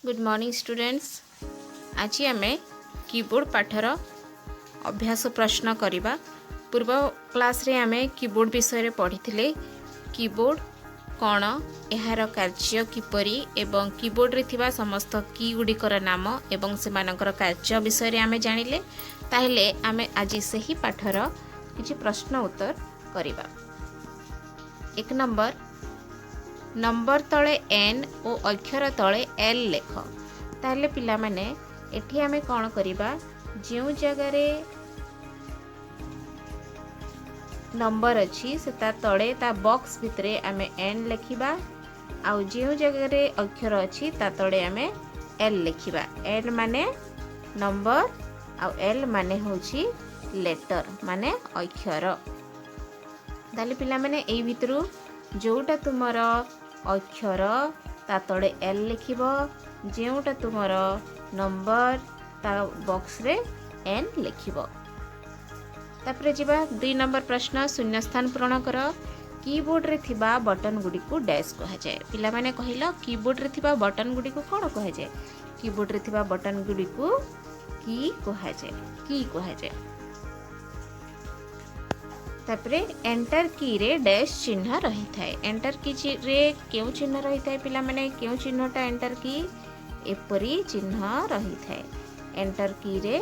Good morning students. आज आम keyboard पाठर अभ्यास प्रश्न करवा। पूर्व क्लास रे आम कीबोर्ड विषय पढ़ी कीबोर्ड कौन, यार कार्य किपरि एवं कीबोर्ड रे थिबा समस्त की गुड़िकर नाम एवं सेमानकर कार्य विषय आम जानिले। ताहले आम आज सही पाठर किछि प्रश्न उत्तर करवा। एक नंबर तले एन और अक्षर तले एल लेख। ताहले पिला माने एठी आमे कौन करिबा, जो जगह नंबर अच्छी से ता तले ता बॉक्स भितरे आमे एन लिखिबा, आउ जो जगह अक्षर अच्छी ता तले आमे एल लिखिबा। एन माने नंबर आउ एल माने होची लेटर माने अक्षर। ताहले पिला माने एई भितरु जोटा तुमर अक्षर ता तले एल लिखिबो, जोटा तुमर नंबर ता बॉक्स रे एन लिखिबो। तापरे जिबा 2 नंबर प्रश्न, शून्य स्थान पूरण कर। कीबोर्ड रे थिबा बटन गुडी को डैश कहा जाए। पिला माने कहिलो कीबोर्ड रे थिबा बटन गुडी को कोन कहा जाए? कीबोर्ड रे थिबा बटन गुडी को की कहा जाए, की कहा जाए। तापरे एंटर की रे डैश चिन्ह रही थाए। एंटर की रे क्यों चिन्ह रही थाए पिला माने? क्यों चिन्हटा एंटर की एपरी चिन्ह रही थाए। एंटर की रे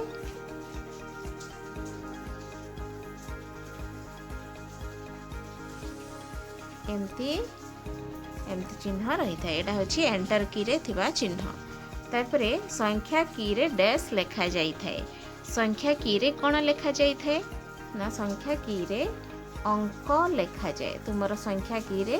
एमती चिन्ह रही थाए। एटा होची एंटर की रे थिबा चिन्ह। तापरे संख्या की रे डैश लेखा जाई थाए। संख्या की रे कोन लेखा जाई थाए ना, संख्या की रे अंक लेखा जाए। तुमर संख्या की रे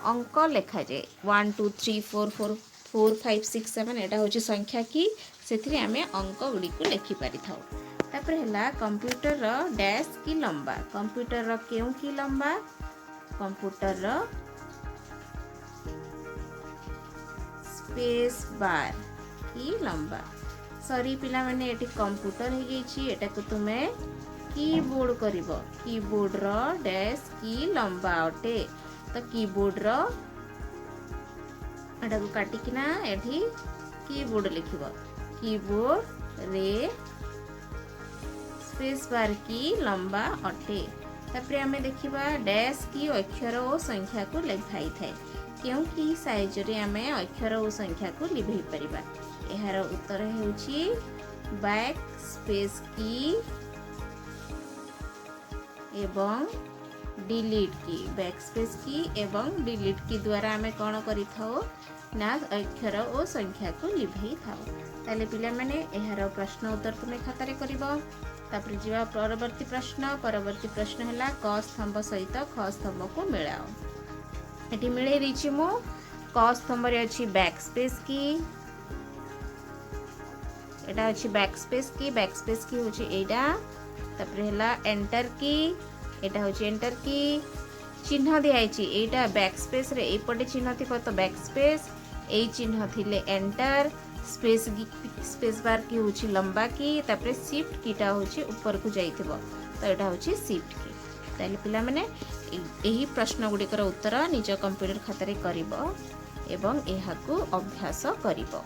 अंक लेखा जाए। 1 2 3 4 4 4 5 6 7 एटा होची संख्या की, सेथि आमे अंक गुडी को लिखि पारि थाउ। तापर हला कंप्यूटर रो डैश की लंबा। कंप्यूटर रो केउ की लंबा? कंप्यूटर रो स्पेस बार की लंबा। सॉरी पिला माने एटी कंप्यूटर हे गेछि, एटा को तुमे कीबोर्ड करिवो। कीबोर्ड रो डैश की लंबा अटे। तो कीबोर्ड रो एटा को काटी किना एठी कीबोर्ड लिखिवो। कीबोर्ड रे स्पेस बार की लंबा अटे। तापरे हमें देखिबा डैश की अक्षर और संख्या को लिखाई थाए। क्योंकि साइज रे हमें अक्षर और संख्या को लिखि परिबा। एहार उत्तर हेउची बैक स्पेस की एवं डिलीट की। बैकस्पेस की एवं डिलीट की द्वारा आमे कौन करि थाओ ना अक्षर और संख्या को लिभेई थाओ। ताले पिला माने एहार प्रश्न उत्तर तुमे खाता रे करिवो। तापर जिवा परवर्ती प्रश्न। परवर्ती प्रश्न हला क स्तंभ सहित ख स्तंभ को मिलाओ। एटी मिले दिछि मो क स्तंभ रे अछि बैकस्पेस की। एटा अछि बैकस्पेस की। बैकस्पेस की होछि एटा। तापर हला एंटर की। एटा होची एंटर की। चिन्ह दियाइची एटा बैकस्पेस रे एपटे चिन्ह थिबो तो बैकस्पेस, एई चिन्ह थिले एंटर। स्पेस बार की होची लंबा की। तापर शिफ्ट कीटा होची ऊपर को जाइथिबो तो एटा होची शिफ्ट की। ताले पिला माने एही प्रश्न गुडी कर उत्तर निज कंप्यूटर खाता रे करिवो एवं एहा को अभ्यास करिवो।